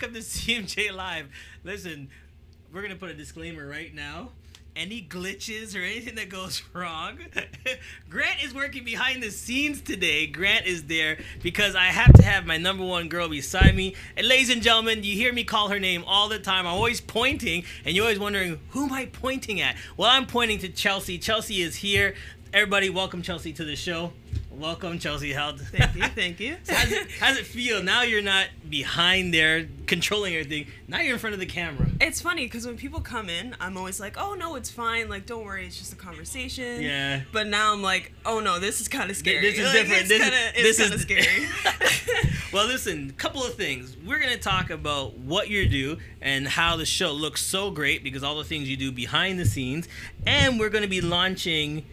welcome to CMJ Live. Listen, we're going to put a disclaimer right now. Any glitches or anything that goes wrong, Grant is working behind the scenes today. Grant is there because I have to have my number one girl beside me. And ladies and gentlemen, you hear me call her name all the time. I'm always pointing, and you're always wondering, who am I pointing at? Well, I'm pointing to Chelsea. Chelsea is here. Everybody, welcome Chelsea to the show. Welcome, Chelsea. Thank you. So how's it feel? Now you're not behind there controlling everything. Now you're in front of the camera. It's funny because when people come in, I'm always like, oh, no, it's fine. Like, don't worry. It's just a conversation. Yeah. But now I'm like, oh, no, this is kind of scary. This is different. This is kind of scary. Well, listen, couple of things. We're going to talk about what you do and how the show looks so great because all the things you do behind the scenes. And we're going to be launching...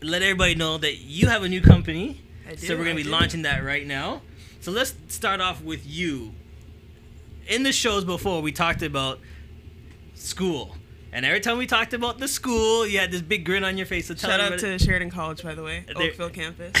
Let everybody know that you have a new company. I do. So we're going to be launching that right now. So let's start off with you. In the shows before, we talked about school. And every time we talked about the school, you had this big grin on your face. So Shout out to Sheridan College, by the way. Oakville campus.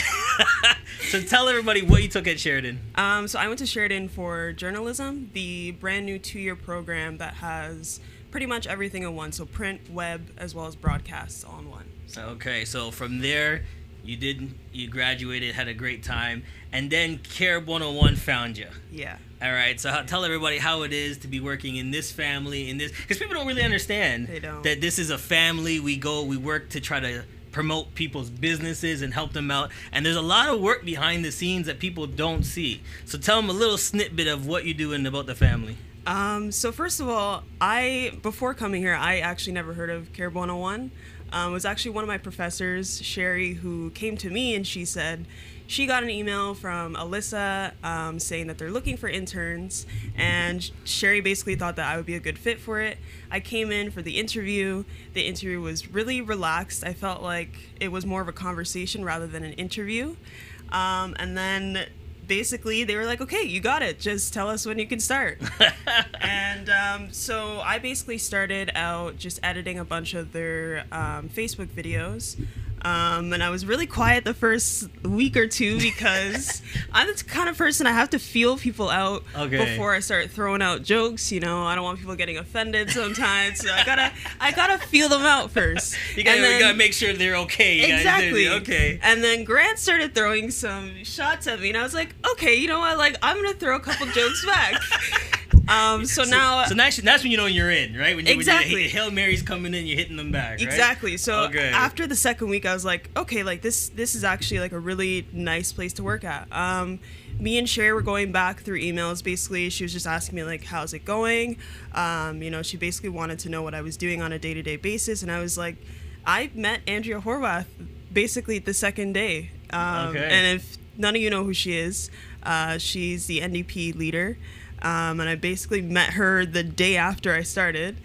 So tell everybody what you took at Sheridan. So I went to Sheridan for journalism, the brand new 2-year program that has pretty much everything in one. So print, web, as well as broadcasts all in one. Okay, so from there, you graduated, had a great time, and then Carib 101 found you. Yeah. All right, so tell everybody how it is to be working in this family, because people don't really understand that this is a family. We work to try to promote people's businesses and help them out, and there's a lot of work behind the scenes that people don't see. So tell them a little snippet of what you do and about the family. So first of all, before coming here, I actually never heard of Carib 101. It was actually one of my professors, Sherry, who came to me and she said she got an email from Alyssa saying that they're looking for interns, and Sherry basically thought that I would be a good fit for it. I came in for the interview. The interview was really relaxed. I felt like it was more of a conversation rather than an interview. And then basically they were like, okay, you got it, just tell us when you can start. And so I basically started out just editing a bunch of their Facebook videos, and I was really quiet the first week or two because I'm the kind of person I have to feel people out before I start throwing out jokes. You know, I don't want people getting offended sometimes, so I gotta feel them out first. You gotta make sure they're okay. Exactly. Okay. And then Grant started throwing some shots at me, and I was like, okay, you know what? Like, I'm gonna throw a couple jokes back. So that's when you know you're in, right? When exactly. When the Hail Mary's coming in, you're hitting them back, right? Exactly. So after the second week, I was like, okay, like this is actually like a really nice place to work at. Me and Sherry were going back through emails. Basically, she was just asking me like, how's it going? You know, she basically wanted to know what I was doing on a day-to-day basis, and I was like, I met Andrea Horvath basically the second day. And if none of you know who she is, she's the NDP leader. And I basically met her the day after I started.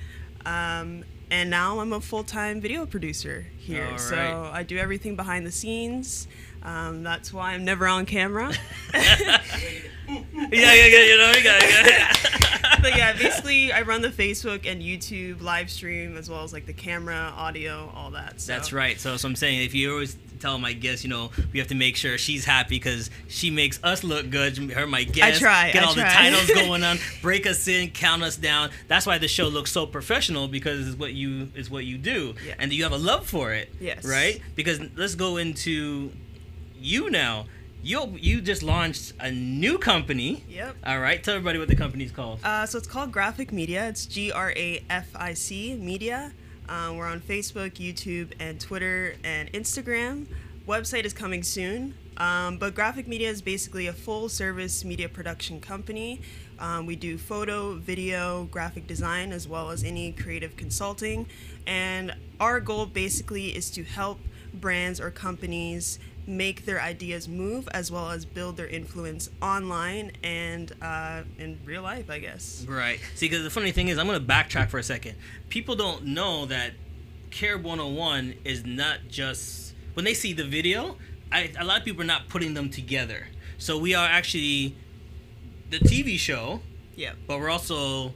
And now I'm a full-time video producer here. All right. So I do everything behind the scenes. That's why I'm never on camera. Yeah, you know, you got it. But yeah, basically I run the Facebook and YouTube live stream as well as like the camera, audio, all that. So. That's right. So I'm saying, if you always tell my guests, you know, we have to make sure she's happy because she makes us look good. Her, my guest, get all the titles going on, break us in, count us down. That's why the show looks so professional, because it's what you do, and you have a love for it. Yes. Right? Because let's go into you now. You just launched a new company. Yep. All right. Tell everybody what the company's called. So it's called Graphic Media. It's GRAFIC Media. We're on Facebook, YouTube, and Twitter, and Instagram. Website is coming soon. But Graphic Media is basically a full-service media production company. We do photo, video, graphic design, as well as any creative consulting. And our goal basically is to help brands or companies make their ideas move, as well as build their influence online and in real life, I guess. Right. See, because the funny thing is, I'm going to backtrack for a second. People don't know that Carib 101 is not just... When they see the video, a lot of people are not putting them together. So we are actually the TV show, but we're also...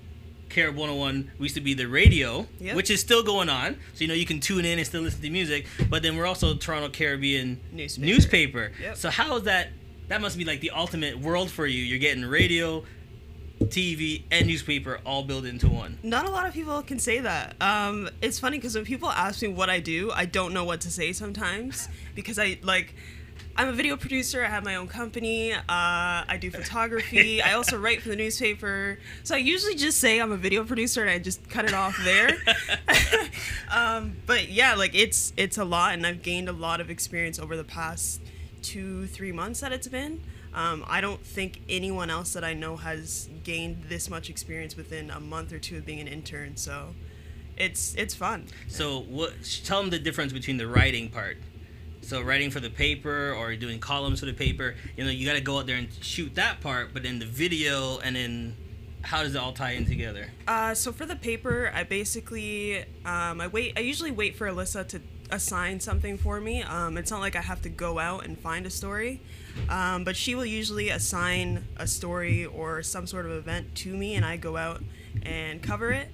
Carib 101 we used to be the radio, which is still going on. So, you know, you can tune in and still listen to music. But then we're also Toronto Caribbean newspaper. Yep. So how is that? That must be like the ultimate world for you. You're getting radio, TV, and newspaper all built into one. Not a lot of people can say that. It's funny because when people ask me what I do, I don't know what to say sometimes because I'm a video producer. I have my own company. I do photography. I also write for the newspaper. So I usually just say I'm a video producer and I just cut it off there. But yeah, like it's a lot, and I've gained a lot of experience over the past 2-3 months that it's been. I don't think anyone else that I know has gained this much experience within a month or two of being an intern. So it's fun. So tell them the difference between the writing part. So writing for the paper or doing columns for the paper, you got to go out there and shoot that part, but then the video, and then how does it all tie in together? So for the paper, I basically, I usually wait for Alyssa to assign something for me. It's not like I have to go out and find a story, but she will usually assign a story or some sort of event to me, and I go out and cover it.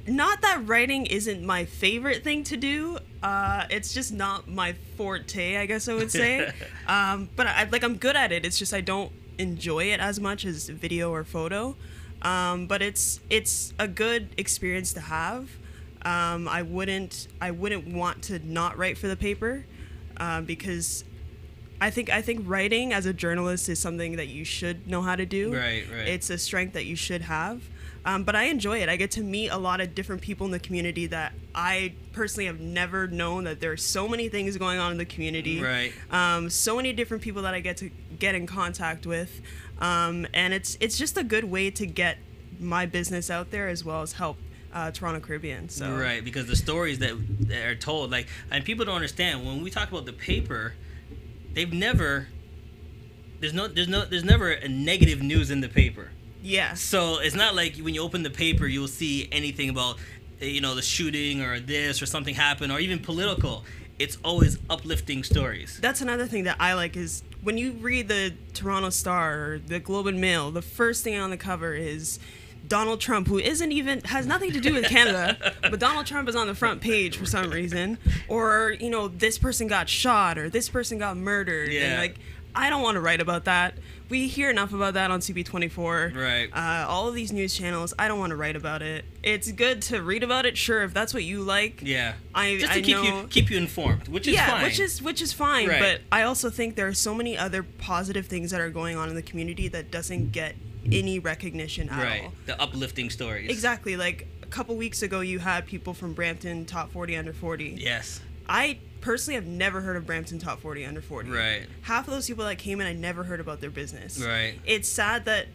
Not that writing isn't my favorite thing to do. It's just not my forte, I guess I would say. But I'm good at it. It's just I don't enjoy it as much as video or photo. But it's a good experience to have. I wouldn't want to not write for the paper, because I think writing as a journalist is something that you should know how to do. Right. It's a strength that you should have. But I enjoy it. I get to meet a lot of different people in the community that I personally have never known, that there are so many things going on in the community. Right. So many different people that I get to get in contact with. And it's just a good way to get my business out there as well as help Toronto Caribbean. So. Right, because the stories that are told, and people don't understand, when we talk about the paper, there's never a negative news in the paper. Yeah. So it's not like when you open the paper, you'll see anything about, the shooting or this or something happened or even political. It's always uplifting stories. That's another thing that I like is when you read the Toronto Star or the Globe and Mail, the first thing on the cover is Donald Trump, who has nothing to do with Canada, but Donald Trump is on the front page for some reason. Or, this person got shot or this person got murdered. Yeah. And I don't want to write about that. We hear enough about that on CP24. Right. All of these news channels, I don't want to write about it. It's good to read about it, sure, if that's what you like. Yeah. Just to keep you informed, which is fine. Which is fine. Right. But I also think there are so many other positive things that are going on in the community that doesn't get any recognition at all. Right. The uplifting stories. Exactly. Like a couple weeks ago, you had people from Brampton Top 40 Under 40. Yes. I personally have never heard of Brampton Top 40 Under 40. Right. Half of those people that came in, I never heard about their business. Right. It's sad that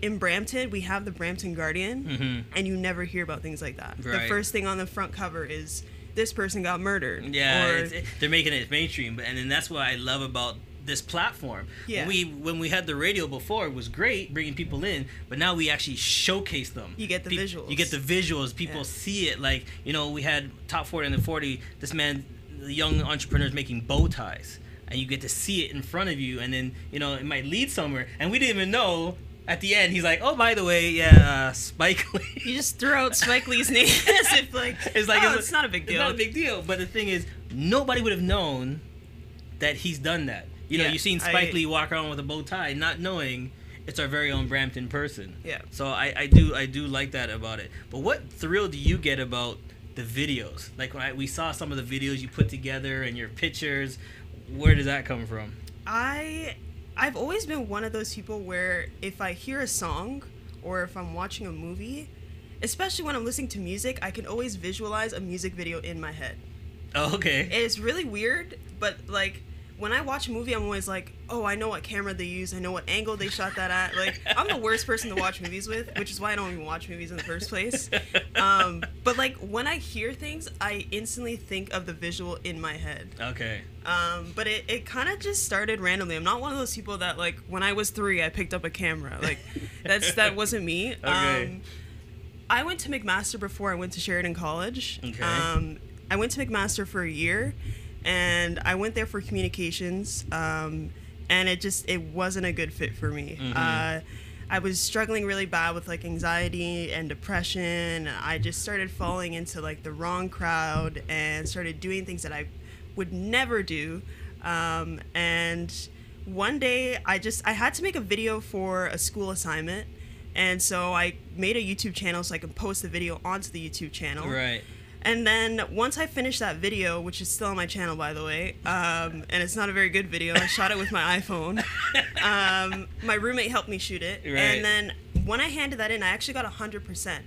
in Brampton, we have the Brampton Guardian, and you never hear about things like that. Right. The first thing on the front cover is this person got murdered. Yeah, they're making it mainstream, and then that's what I love about this platform. Yeah. When we had the radio before, it was great bringing people in, but now we actually showcase them. You get the visuals. You get the visuals. People see it. We had Top 40 Under 40. This man, the young entrepreneurs making bow ties, and you get to see it in front of you, and then it might lead somewhere, and we didn't even know. At the end, he's like, "Oh, by the way, Spike Lee." You just throw out Spike Lee's name as if it's not a big deal. It's not a big deal. But the thing is, nobody would have known that he's done that. You've seen Spike Lee walk around with a bow tie, not knowing it's our very own Brampton person. Yeah. So I do like that about it. But what thrill do you get about the videos? Like when we saw some of the videos you put together and your pictures, where does that come from? I've always been one of those people where if I hear a song or if I'm watching a movie, especially when I'm listening to music, I can always visualize a music video in my head. Oh, okay. It's really weird, but when I watch a movie, I'm always like, oh, I know what camera they use. I know what angle they shot that at. I'm the worst person to watch movies with, which is why I don't even watch movies in the first place. But when I hear things, I instantly think of the visual in my head. Okay. But it kind of just started randomly. I'm not one of those people that when I was 3, I picked up a camera. That wasn't me. Okay. I went to McMaster before I went to Sheridan College. Okay. I went to McMaster for a year. And I went there for communications, and it wasn't a good fit for me. Mm-hmm. I was struggling really bad with anxiety and depression. I just started falling into the wrong crowd and started doing things that I would never do. And one day I had to make a video for a school assignment, and so I made a YouTube channel so I could post the video onto the YouTube channel. Right. And then once I finished that video, which is still on my channel, by the way, and it's not a very good video. I shot it with my iPhone. My roommate helped me shoot it. Right. And then when I handed that in, I actually got 100%.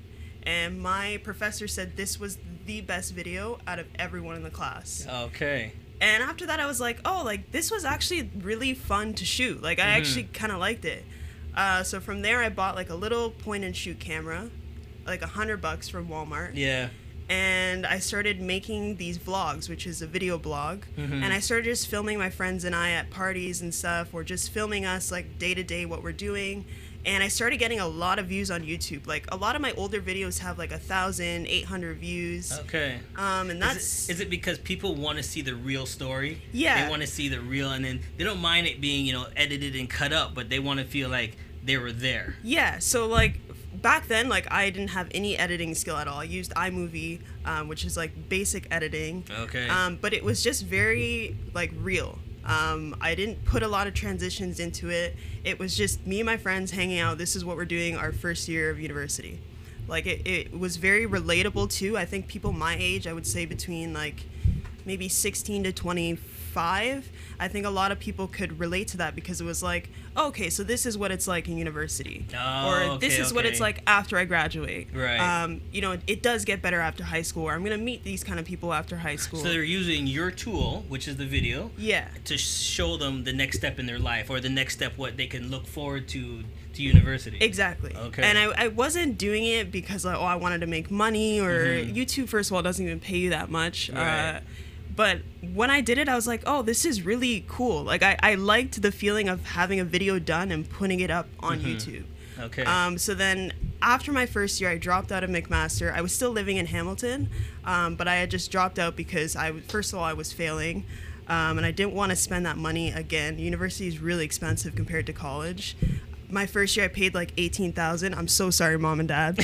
And my professor said this was the best video out of everyone in the class. Okay. And after that, I was like, oh, like, this was actually really fun to shoot. Like, I actually kind of liked it. So from there, I bought, like, a little point-and-shoot camera, like $100 from Walmart. Yeah. And I started making these vlogs, which is a video blog. And I started just filming my friends and I at parties and stuff, or just filming us, like, day-to-day what we're doing. And I started getting a lot of views on YouTube. Like, a lot of my older videos have like 1,800 views. Okay. And that's... Is it because people want to see the real story? Yeah. They want to see the real, and then they don't mind it being, edited and cut up, but they want to feel like they were there. Yeah. So, like, back then, like, I didn't have any editing skill at all. I used iMovie, which is, like, basic editing. Okay. But it was just very, like, real. I didn't put a lot of transitions into it. It was just me and my friends hanging out. This is what we're doing our first year of university. Like, it was very relatable too. I think people my age, I would say between like maybe 16 to 25, I think a lot of people could relate to that because it was like, oh, okay, so this is what it's like in university. Or this is what it's like after I graduate. Right. It does get better after high school, or I'm going to meet these kind of people after high school. So they're using your tool, which is the video, yeah, to show them the next step in their life, or the next step what they can look forward to university. Exactly. Okay. And I wasn't doing it because, like, I wanted to make money, or YouTube, first of all, doesn't even pay you that much. Right. But when I did it, I was like, oh, this is really cool. Like, I liked the feeling of having a video done and putting it up on YouTube. Okay. So then after my first year, I dropped out of McMaster. I was still living in Hamilton, but I had just dropped out because first of all, I was failing. And I didn't want to spend that money again. University is really expensive compared to college. My first year, I paid like $18,000. I'm so sorry, Mom and Dad.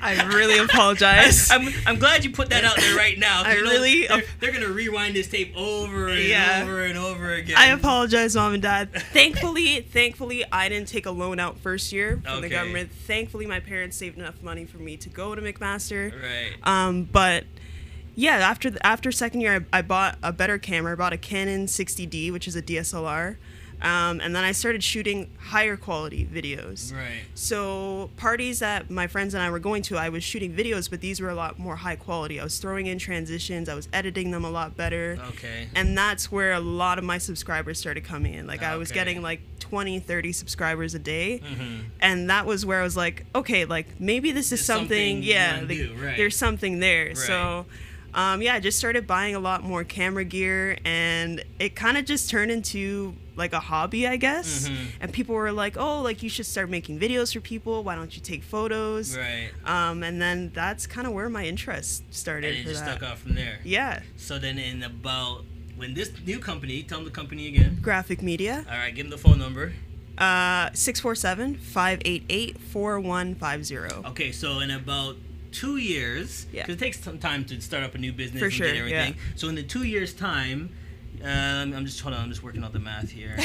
I really apologize. I'm glad you put that out there right now. They're gonna rewind this tape over and over and over again. I apologize, Mom and Dad. Thankfully, I didn't take a loan out first year from the government. Thankfully, my parents saved enough money for me to go to McMaster. Right. But yeah, after second year, I bought a better camera. I bought a Canon 60D, which is a DSLR. And then I started shooting higher quality videos. Right. So parties that my friends and I were going to, I was shooting videos, but these were a lot more high quality. I was throwing in transitions. I was editing them a lot better. Okay. And that's where a lot of my subscribers started coming in. Like, I was getting like 20, 30 subscribers a day. And that was where I was like, okay, like, maybe this is something there's something there. Right. So I just started buying a lot more camera gear, and it kind of just turned into like a hobby, I guess. And people were like, oh, like, you should start making videos for people. Why don't you take photos? Right. And then that's kind of where my interest started. And it just stuck off from there. Yeah. So then when this new company, tell them the company again. Graphic Media. All right, give them the phone number. 647-588-4150. Okay, so in about 2 years, because it takes some time to start up a new business for and sure, get everything. Yeah. So in the 2 years time, I'm just working out the math here.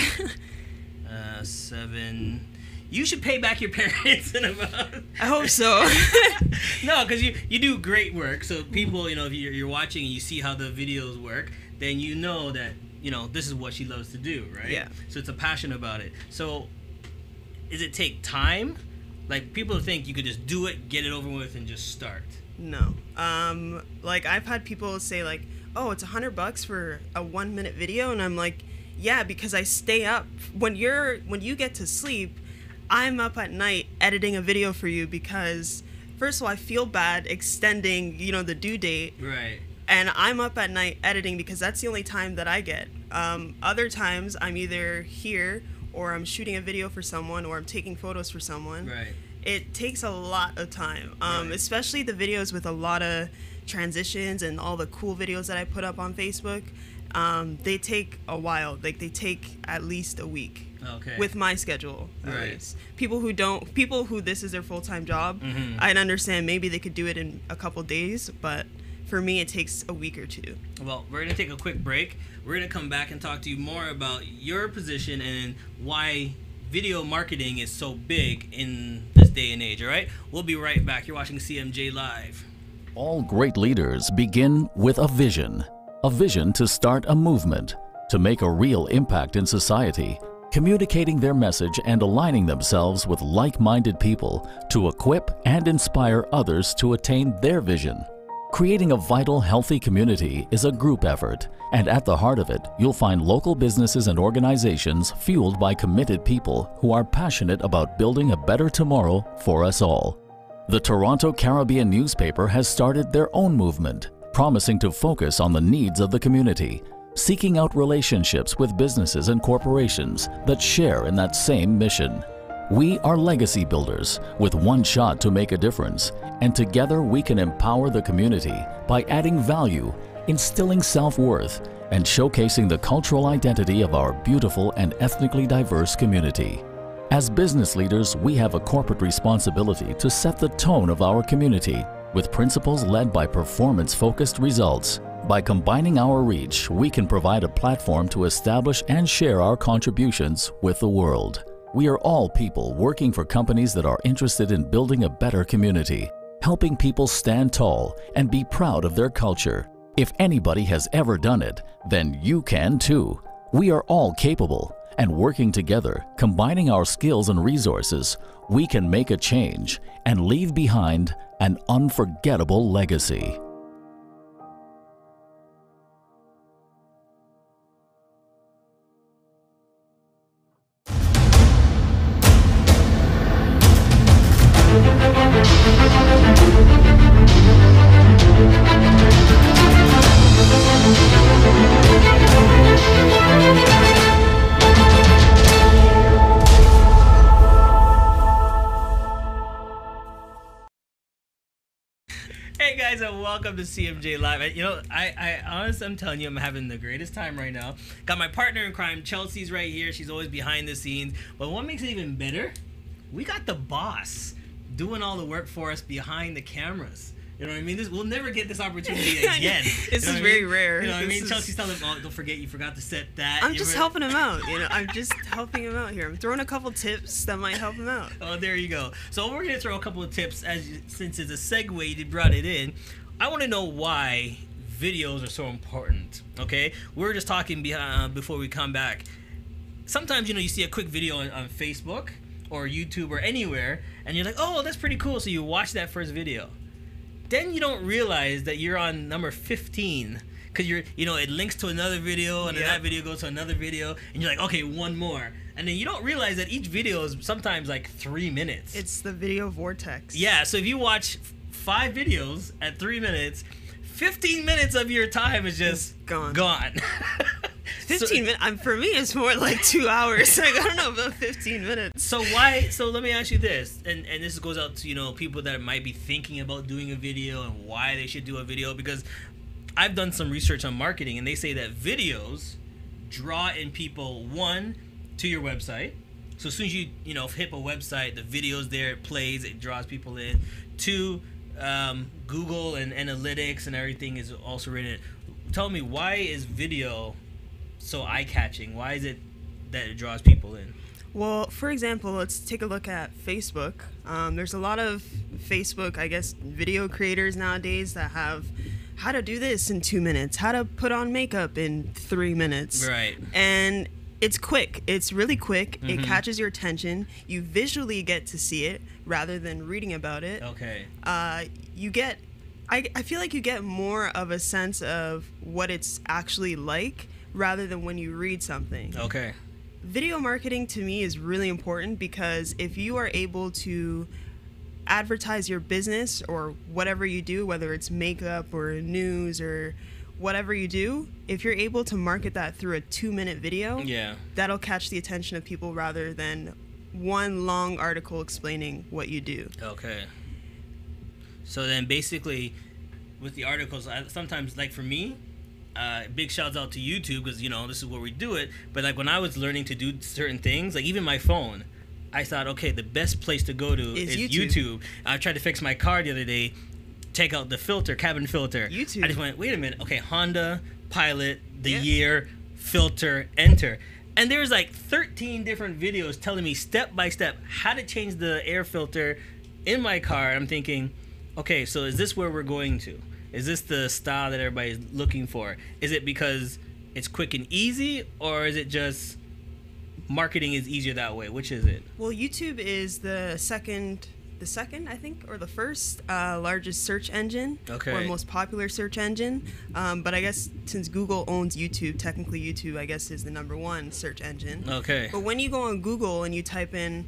7. You should pay back your parents in about. I hope so. No, because you do great work. So people, if you're watching and you see how the videos work, then you know that this is what she loves to do, right? Yeah. So it's a passion about it. So, does it take time? Like, people think you could just do it, get it over with, and just start. No. Like, I've had people say, like, oh, it's $100 for a 1-minute video, and I'm like, yeah, because I stay up. When you get to sleep, I'm up at night editing a video for you because, first of all, I feel bad extending, the due date. Right. And I'm up at night editing because that's the only time that I get. Other times, I'm either here or I'm shooting a video for someone or I'm taking photos for someone. Right. It takes a lot of time, especially the videos with a lot of transitions and all the cool videos that I put up on Facebook. They take a while. Like, they take at least a week. Okay. With my schedule. Right. People who this is their full-time job, I'd understand maybe they could do it in a couple days, but for me, it takes a week or two. Well, we're going to take a quick break. We're going to come back and talk to you more about your position and why video marketing is so big in this day and age, all right? We'll be right back. You're watching CMJ Live. All great leaders begin with a vision to start a movement, to make a real impact in society, communicating their message and aligning themselves with like-minded people to equip and inspire others to attain their vision. Creating a vital, healthy community is a group effort, and at the heart of it, you'll find local businesses and organizations fueled by committed people who are passionate about building a better tomorrow for us all. The Toronto Caribbean newspaper has started their own movement, promising to focus on the needs of the community, seeking out relationships with businesses and corporations that share in that same mission. We are legacy builders with one shot to make a difference, and together we can empower the community by adding value, instilling self-worth, and showcasing the cultural identity of our beautiful and ethnically diverse community. As business leaders, we have a corporate responsibility to set the tone of our community with principles led by performance-focused results. By combining our reach, we can provide a platform to establish and share our contributions with the world. We are all people working for companies that are interested in building a better community, helping people stand tall and be proud of their culture. If anybody has ever done it, then you can too. We are all capable, and working together, combining our skills and resources, we can make a change and leave behind an unforgettable legacy. Hey guys, and welcome to CMJ Live. You know, I honestly, I'm telling you, I'm having the greatest time right now. Got my partner in crime, Chelsea's right here. She's always behind the scenes. But what makes it even better, we got the boss doing all the work for us behind the cameras. You know what I mean? We'll never get this opportunity again. This is very rare. You know what I mean? Chelsea's telling them, oh, don't forget, you forgot to set that. I'm just helping him out. You know, I'm just helping him out here. I'm throwing a couple tips that might help him out. Oh, there you go. So we're gonna throw a couple of tips since it's a segue. You brought it in. I want to know why videos are so important. Okay, we're just talking before we come back. Sometimes you see a quick video on Facebook or YouTube or anywhere, and you're like, oh, that's pretty cool. So you watch that first video. Then you don't realize that you're on number 15 because it links to another video, and then that video goes to another video, and you're like, okay, one more. And then you don't realize that each video is sometimes like 3 minutes. It's the video vortex. Yeah, so if you watch 5 videos at 3 minutes, 15 minutes of your time is just gone. 15 minutes? For me, it's more like 2 hours. Like, I don't know about 15 minutes. So let me ask you this, and this goes out to people that might be thinking about doing a video and why they should do a video, because I've done some research on marketing, and they say that videos draw in people, one, to your website. So as soon as you hit a website, the video's there, it plays, it draws people in. Two, Google and analytics and everything is also written. Tell me, why is video so eye-catching? Why is it that it draws people in? Well, for example, let's take a look at Facebook. There's a lot of Facebook, I guess, video creators nowadays that have how to do this in 2 minutes, how to put on makeup in 3 minutes. Right. And it's quick. It's really quick. Mm-hmm. It catches your attention. You visually get to see it rather than reading about it. Okay. You get, I feel like you get more of a sense of what it's actually like rather than when you read something. Okay. Video marketing to me is really important because if you are able to advertise your business or whatever you do, whether it's makeup or news or whatever you do, if you're able to market that through a 2-minute video, that'll catch the attention of people rather than one long article explaining what you do. Okay. So then basically with the articles, sometimes, like for me, big shouts out to YouTube because, this is where we do it. But like when I was learning to do certain things, like even my phone, I thought, okay, the best place to go to is YouTube. I tried to fix my car the other day. check out the filter, cabin filter. YouTube. I just went, wait a minute. Okay, Honda Pilot, the year, filter, enter. And there's like 13 different videos telling me step by step how to change the air filter in my car. I'm thinking, okay, so is this where we're going to? Is this the style that everybody's looking for? Is it because it's quick and easy, or is it just marketing is easier that way? Which is it? Well, YouTube is the second, I think, or the first largest search engine, Okay. or most popular search engine. But I guess since Google owns YouTube, technically YouTube, I guess, is the number one search engine. Okay. But when you go on Google and you type in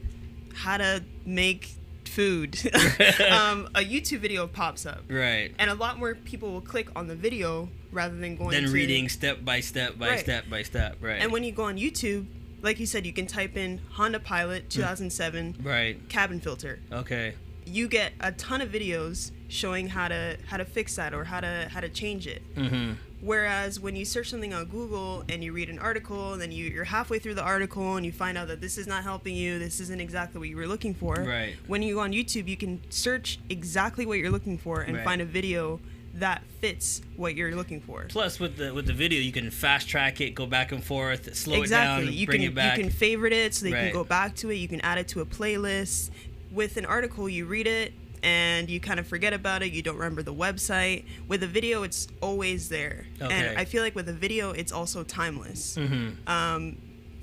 how to make food, a YouTube video pops up. Right. And a lot more people will click on the video rather than going Then to reading step by step by Right. step by step. Right. And when you go on YouTube, like you said, you can type in Honda Pilot 2007 right. cabin filter. Okay. You get a ton of videos showing how to fix that or how to change it. Mm-hmm. Whereas when you search something on Google and you read an article, and then you're halfway through the article and you find out that this is not helping you, this isn't exactly what you were looking for. Right. When you go on YouTube, you can search exactly what you're looking for and Right. find a video that fits what you're looking for. Plus, with the video, you can fast track it, go back and forth, slow Exactly. it down, You bring can it back. you can favorite it so that you Right. can go back to it. You can add it to a playlist. With an article, you read it and you kind of forget about it. You don't remember the website. With a video, it's always there. Okay. And I feel like with a video, it's also timeless. Mm-hmm.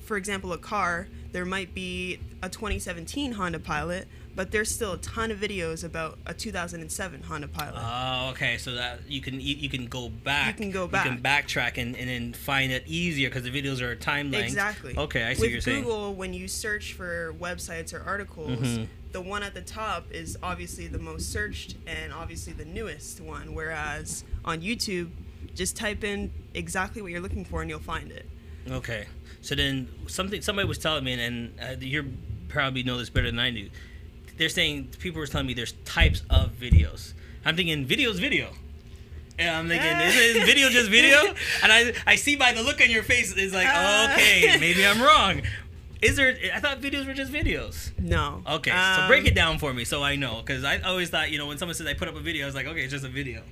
For example, a car, there might be a 2017 Honda Pilot, but there's still a ton of videos about a 2007 Honda Pilot. Oh, okay. So that you can go back. You can go back. You can backtrack and then find it easier because the videos are time length. Exactly. Okay, I see With what you're saying. Google, when you search for websites or articles, Mm-hmm. the one at the top is obviously the most searched and obviously the newest one. Whereas on YouTube, just type in exactly what you're looking for and you'll find it. Okay. So then somebody was telling me, and you probably know this better than I do. They're saying, people were telling me there's types of videos. I'm thinking video's video. And I'm thinking, is video just video? And I see by the look on your face, it's like, okay, maybe I'm wrong. I thought videos were just videos. No. Okay, so break it down for me so I know. Because I always thought, when someone says I put up a video, I was like, okay, it's just a video.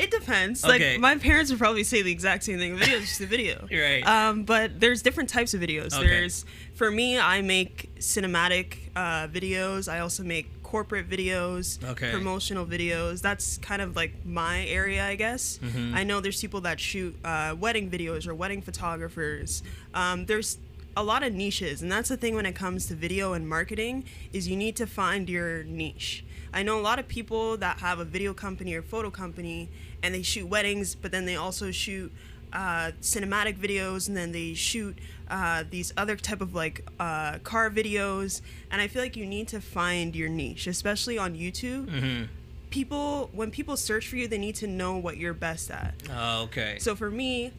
It depends. Okay. Like, my parents would probably say the exact same thing. A video is just a video. Right. But there's different types of videos. Okay. For me, I make cinematic videos. I also make corporate videos, Okay. promotional videos. That's kind of like my area, I guess. Mm-hmm. I know there's people that shoot wedding videos or wedding photographers. There's a lot of niches, and that's the thing when it comes to video and marketing, is you need to find your niche. I know a lot of people that have a video company or photo company and they shoot weddings, but then they also shoot cinematic videos, and then they shoot these other type of car videos. And I feel like you need to find your niche, especially on YouTube. Mm-hmm. When people search for you, they need to know what you're best at. Oh, okay. So for me,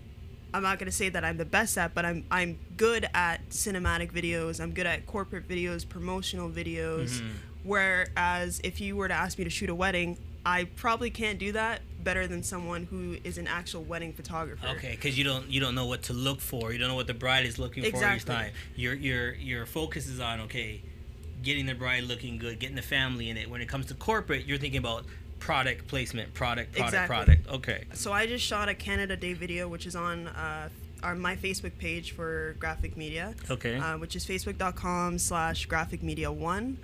I'm not gonna say that I'm the best at, but I'm good at cinematic videos. I'm good at corporate videos, promotional videos. Mm-hmm. Whereas if you were to ask me to shoot a wedding, I probably can't do that better than someone who is an actual wedding photographer. Okay, because you don't know what to look for. You don't know what the bride is looking for each Exactly. time. Your focus is on, okay, getting the bride looking good, getting the family in it. When it comes to corporate, you're thinking about product placement, product. Exactly. Okay. So I just shot a Canada Day video, which is on my Facebook page for Graphic Media. Okay. Which is facebook.com/graphicmedia1.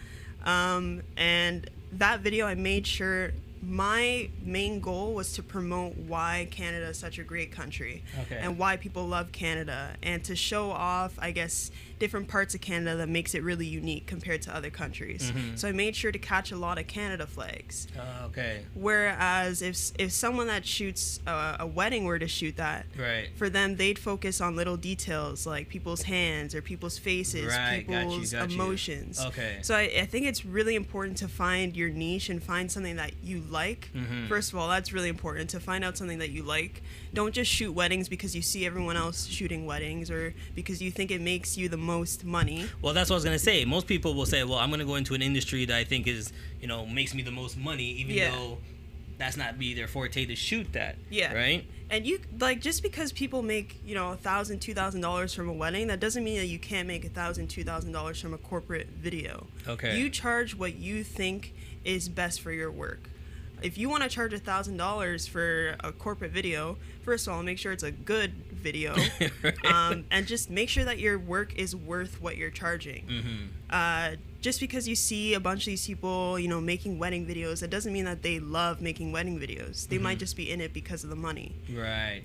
And that video, I made sure my main goal was to promote why Canada is such a great country, Okay. and why people love Canada, and to show off, I guess, different parts of Canada that makes it really unique compared to other countries. Mm-hmm. So I made sure to catch a lot of Canada flags. Okay. Whereas if someone that shoots a wedding were to shoot that, Right. for them, they'd focus on little details like people's hands or people's faces, Right, got you, people's got you. emotions. Okay. So I think it's really important to find your niche and find something that you like. Mhm. First of all, that's really important, to find out something that you like. Don't just shoot weddings because you see everyone else shooting weddings or because you think it makes you the most money. Well, that's what I was gonna say. Most people will say, "Well, I'm gonna go into an industry that I think is, makes me the most money," even Yeah. though that's not be their forte to shoot that. Yeah. Right. And you, just because people make, $1,000, $2,000 from a wedding, that doesn't mean that you can't make $1,000, $2,000 from a corporate video. Okay. You charge what you think is best for your work. If you want to charge $1,000 for a corporate video, first of all, make sure it's a good video, and just make sure that your work is worth what you're charging. Just because you see a bunch of these people, you know, making wedding videos, that doesn't mean that they love making wedding videos. They might just be in it because of the money. Right.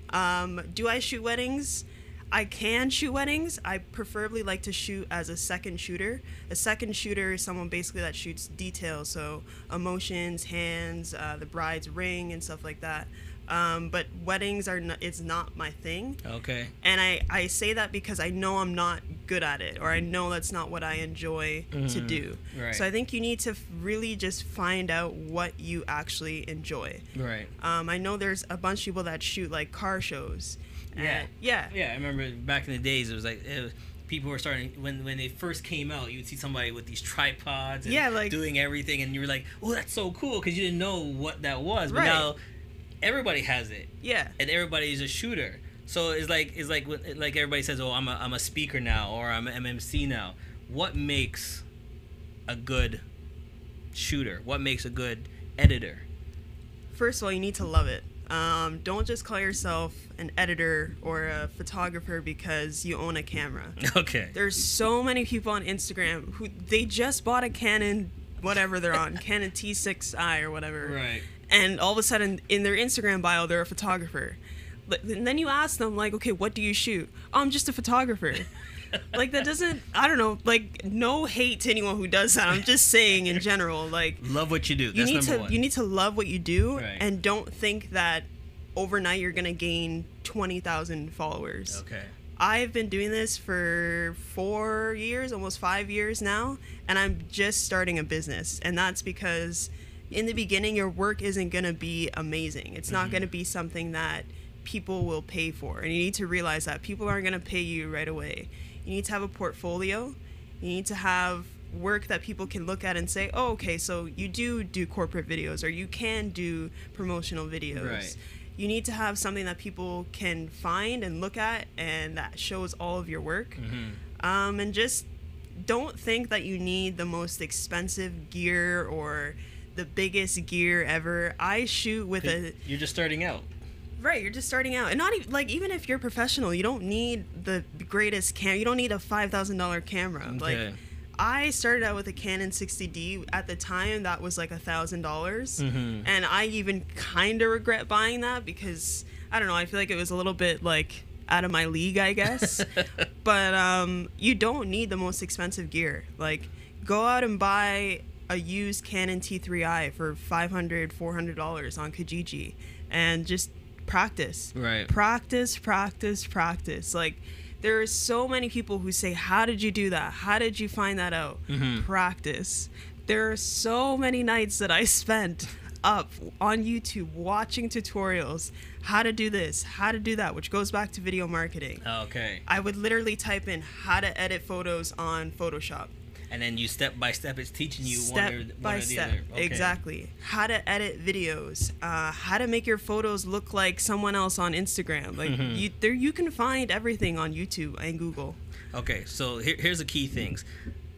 Do I shoot weddings? I can shoot weddings. I preferably like to shoot as a second shooter. A second shooter is someone basically that shoots details, so emotions, hands, the bride's ring, and stuff like that. But weddings it's not my thing. Okay. And I say that because I know I'm not good at it, or I know that's not what I enjoy to do. Right. So I think you need to really just find out what you actually enjoy. Right. I know there's a bunch of people that shoot like car shows. Yeah. I remember back in the days, it was like people were starting when they first came out. You would see somebody with these tripods and doing everything, and you were like, "Oh, that's so cool," because you didn't know what that was. But now everybody has it. Yeah. And everybody's a shooter. So it's like everybody says, "Oh, I'm a speaker now," or "I'm an MMC now." What makes a good shooter? What makes a good editor? First of all, you need to love it. Don't just call yourself an editor or a photographer because you own a camera. Okay. There's so many people on Instagram who they just bought a Canon, whatever they're on, Canon T6i or whatever. Right. And all of a sudden, in their Instagram bio, they're a photographer. And then you ask them, like, okay, what do you shoot? Oh, I'm just a photographer. Like, that doesn't, I don't know, like, no hate to anyone who does that. I'm just saying in general, like, love what you do. That's number one. You need to love what you do, and don't think that overnight you're going to gain 20,000 followers. Okay. I've been doing this for 4 years, almost 5 years now, and I'm just starting a business. And that's because in the beginning, your work isn't going to be amazing. It's not going to be something that people will pay for. And you need to realize that people aren't going to pay you right away. You need to have a portfolio. You need to have work that people can look at and say, oh, okay, so you do corporate videos, or you can do promotional videos. Right. You need to have something that people can find and look at and that shows all of your work. And just don't think that you need the most expensive gear or the biggest gear ever. I shoot with You're just starting out. Right, you're just starting out. And not even, like, even if you're professional, you don't need the greatest camera. You don't need a $5,000 camera. Okay. Like, I started out with a Canon 60D. At the time, that was like $1,000. And I even kind of regret buying that because, I don't know, I feel like it was a little bit, like, out of my league, I guess. But you don't need the most expensive gear. Like, go out and buy a used Canon T3i for $500, $400 on Kijiji and just practice. Right. Practice. Like, there are so many people who say, how did you do that? How did you find that out? Practice. There are so many nights that I spent up on YouTube watching tutorials, how to do this, how to do that, which goes back to video marketing. Okay. I would literally type in how to edit photos on Photoshop. And then you step by step, it's teaching you one or the other. Okay. Exactly. How to edit videos, how to make your photos look like someone else on Instagram. Like you can find everything on YouTube and Google. Okay, so here's the key things.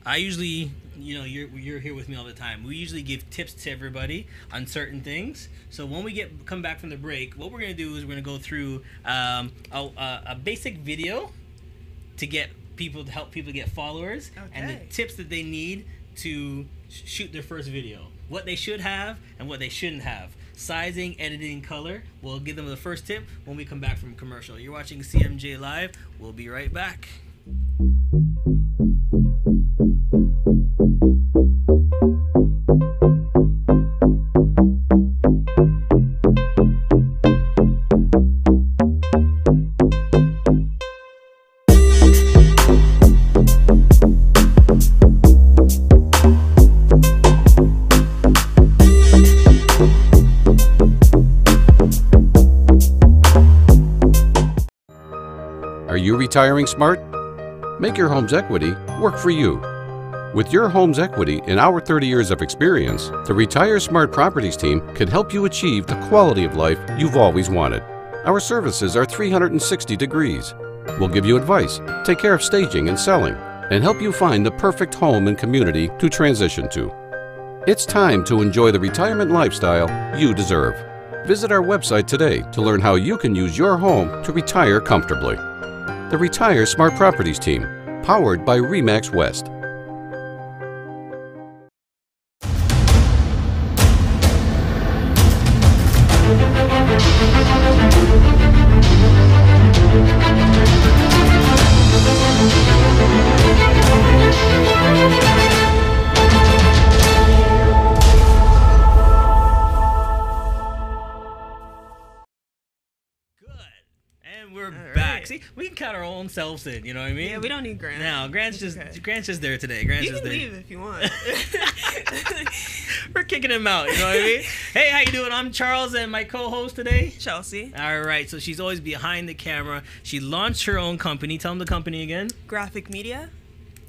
I usually, you know, you're here with me all the time. We usually give tips to everybody on certain things. So when we come back from the break, what we're gonna do is we're gonna go through a basic video to help people get followers, and the tips that they need to shoot their first video, what they should have and what they shouldn't have, sizing, editing, color. We'll give them the first tip when we come back from commercial. You're watching CMJ Live. We'll be right back. Are you retiring smart? Make your home's equity work for you. With your home's equity and our 30 years of experience, the Retire Smart Properties team can help you achieve the quality of life you've always wanted. Our services are 360 degrees. We'll give you advice, take care of staging and selling, and help you find the perfect home and community to transition to. It's time to enjoy the retirement lifestyle you deserve. Visit our website today to learn how you can use your home to retire comfortably. The Retire Smart Properties team, powered by RE/MAX West. And we're All back. right. See, we can count our own selves in. You know what I mean? Yeah, we don't need Grant. No, Grant's It's just okay. Grant's just there today. Grant's You just can there. leave if you want. We're kicking him out. You know what I mean? Hey, how you doing? I'm Charles, and my co-host today. Chelsea. All right. So she's always behind the camera. She launched her own company. Tell them the company again. Graphic Media.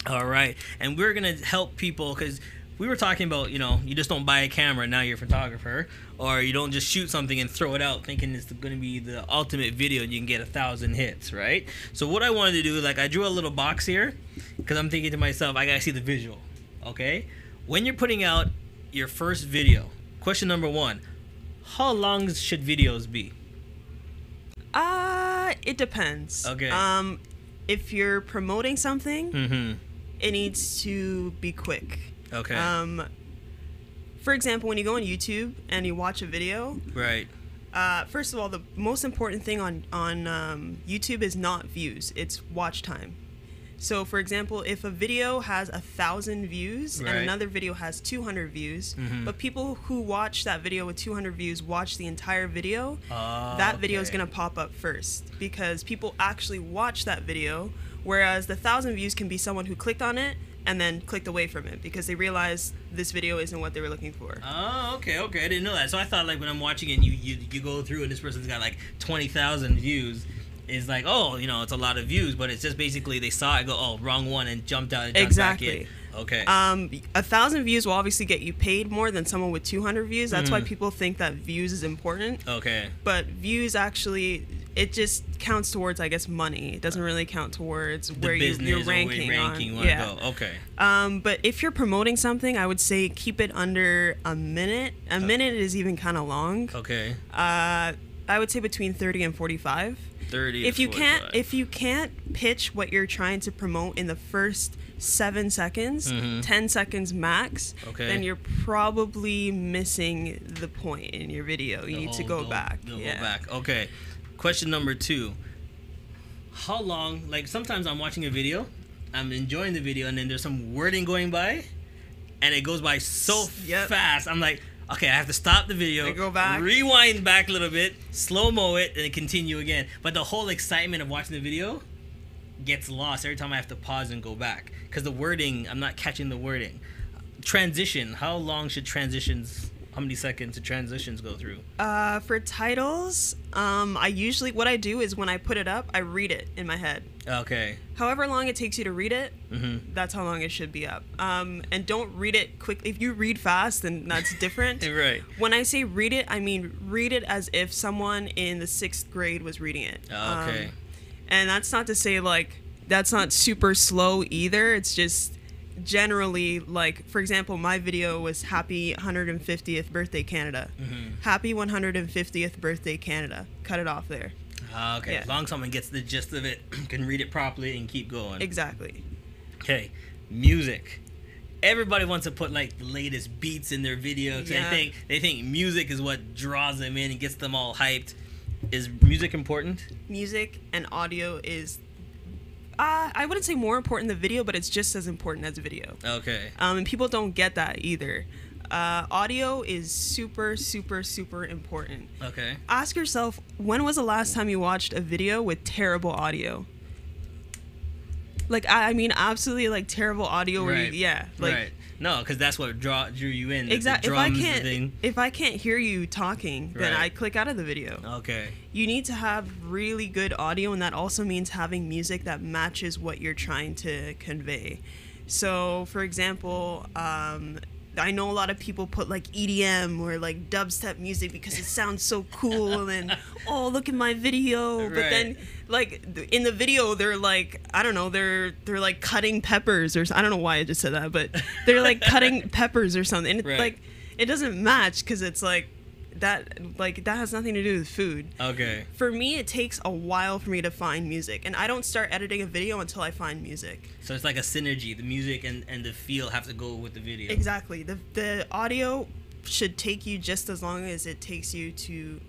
All right. And we're gonna help people because we were talking about, you know, you just don't buy a camera, now you're a photographer, or you don't just shoot something and throw it out thinking it's going to be the ultimate video and you can get 1,000 hits, right? So what I wanted to do, like, I drew a little box here because I'm thinking to myself, I got to see the visual, okay? When you're putting out your first video, question number 1, how long should videos be? It depends. Okay. If you're promoting something, Mm-hmm. it needs to be quick. Okay. For example, when you go on YouTube and you watch a video, Right. first of all, the most important thing on YouTube is not views; it's watch time. So, for example, if a video has 1,000 views Right. and another video has 200 views, Mhm. but people who watch that video with 200 views watch the entire video, Oh, that video is okay. going to pop up first because people actually watch that video, whereas the 1,000 views can be someone who clicked on it and then clicked away from it because they realized this video isn't what they were looking for. Oh, okay. I didn't know that. So I thought, like, when I'm watching it and you go through and this person's got like 20,000 views, it's like, oh, you know, it's a lot of views, but it's just basically they saw it, go, oh, wrong one, and jumped out and jumped back in. Exactly. Okay. 1,000 views will obviously get you paid more than someone with 200 views. That's why Mm. people think that views is important. Okay. But views actually, it just counts towards, I guess, money. It doesn't really count towards The where business you're or where ranking ranking on. wanna Yeah. go. Okay. But if you're promoting something, I would say keep it under a minute. A minute is even kind of long. Okay. I would say between 30 and 45. 30. If to you can't 45. if you can't pitch what you're trying to promote in the first 7 seconds, Mhm. 10 seconds max, Okay. then you're probably missing the point in your video. You need to go back. Go Yeah. back. Okay. Question number 2. How long? Like, sometimes I'm watching a video, I'm enjoying the video, and then there's some wording going by, and it goes by so Yep. fast. I'm like, okay, I have to stop the video, And go back. rewind back a little bit, slow-mo it, and then continue again. But the whole excitement of watching the video gets lost every time I have to pause and go back because the wording, I'm not catching the wording. Transition. How long should transitions? How many seconds do transitions go through? For titles, what I do is when I put it up, I read it in my head. Okay. However long it takes you to read it, Mm-hmm. that's how long it should be up. And don't read it quickly. If you read fast, then that's different. Right. When I say read it, I mean read it as if someone in the 6th grade was reading it. Okay. And that's not to say, like, that's not super slow either. It's just generally, like, for example, my video was Happy 150th Birthday Canada. Mm-hmm. Happy 150th Birthday Canada. Cut it off there. Okay. Yeah. As long as someone gets the gist of it, can read it properly and keep going. Exactly. Okay. Music. Everybody wants to put like the latest beats in their videos. Yeah. They think music is what draws them in and gets them all hyped. Is music important? Music and audio is, I wouldn't say more important than video, but it's just as important as video. Okay. And people don't get that either. Audio is super, super, super important. Okay. Ask yourself, when was the last time you watched a video with terrible audio? Like, I mean, absolutely, like, terrible audio. Where Right. like, right. No, because that's what drew you in. exactly. The drums, the thing. If I can't hear you talking, then Right. I click out of the video. Okay. You need to have really good audio, and that also means having music that matches what you're trying to convey. So, for example, I know a lot of people put like EDM or like dubstep music because it sounds so cool and oh, look at my video. But then like in the video they're like, I don't know, they're like cutting peppers or I don't know why I just said that, but they're like cutting peppers or something. And it's like it doesn't match because it's like that has nothing to do with food. Okay. For me, it takes a while for me to find music, and I don't start editing a video until I find music. So it's like a synergy. The music and the feel have to go with the video. Exactly. The audio should take you just as long as it takes you to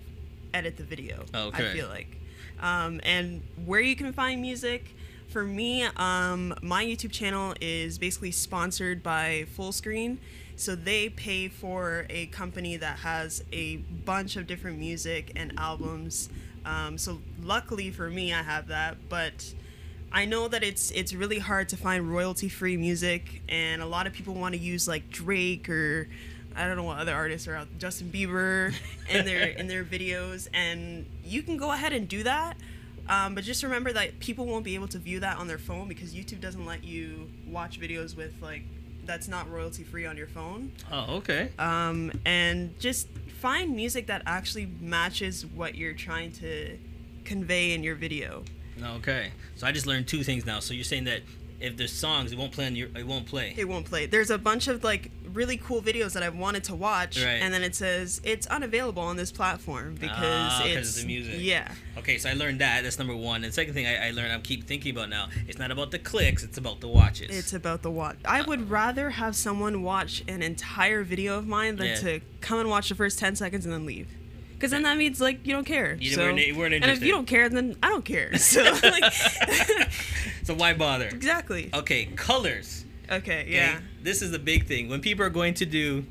edit the video. Okay. I feel like. And where you can find music, for me, my YouTube channel is basically sponsored by Fullscreen. So they pay for a company that has a bunch of different music and albums. So luckily for me, I have that. But I know that it's really hard to find royalty-free music, and a lot of people want to use like Drake or I don't know what other artists are out, Justin Bieber, in their videos, and you can go ahead and do that. But just remember that people won't be able to view that on their phone because YouTube doesn't let you watch videos with like that's not royalty free on your phone. Oh, okay. And just find music that actually matches what you're trying to convey in your video. Okay. So I just learned two things now. So you're saying that if there's songs, it won't play on it won't play. It won't play. There's a bunch of like really cool videos that I've wanted to watch, and then it says it's unavailable on this platform because it's the music. Yeah. Okay, so I learned that. That's number one. And second thing I learned, I keep thinking about now, it's not about the clicks, it's about the watches. It's about the watch. I would rather have someone watch an entire video of mine than to come and watch the first 10 seconds and then leave. Because then that means like you don't care. You weren't interested. And if you don't care, then I don't care. So like, so why bother? Exactly. Okay, colors. Okay, yeah. This is the big thing. When people are going to do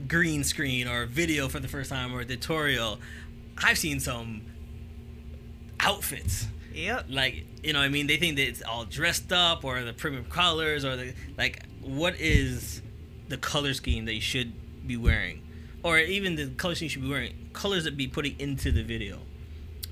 green screen or video for the first time or a tutorial, I've seen some outfits. Yep. Like, you know what I mean? They think that it's all dressed up or the premium colors or the, like, what is the color scheme that you should be wearing? Or even the color scheme you should be wearing, colors that be putting into the video.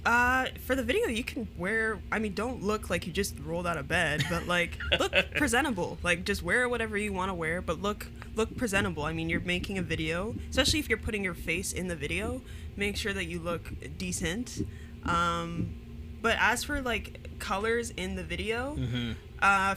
For the video, you can wear, I mean, don't look like you just rolled out of bed, but like, look presentable. Like, just wear whatever you want to wear, but look presentable. I mean, you're making a video, especially if you're putting your face in the video, make sure that you look decent. But as for like colors in the video,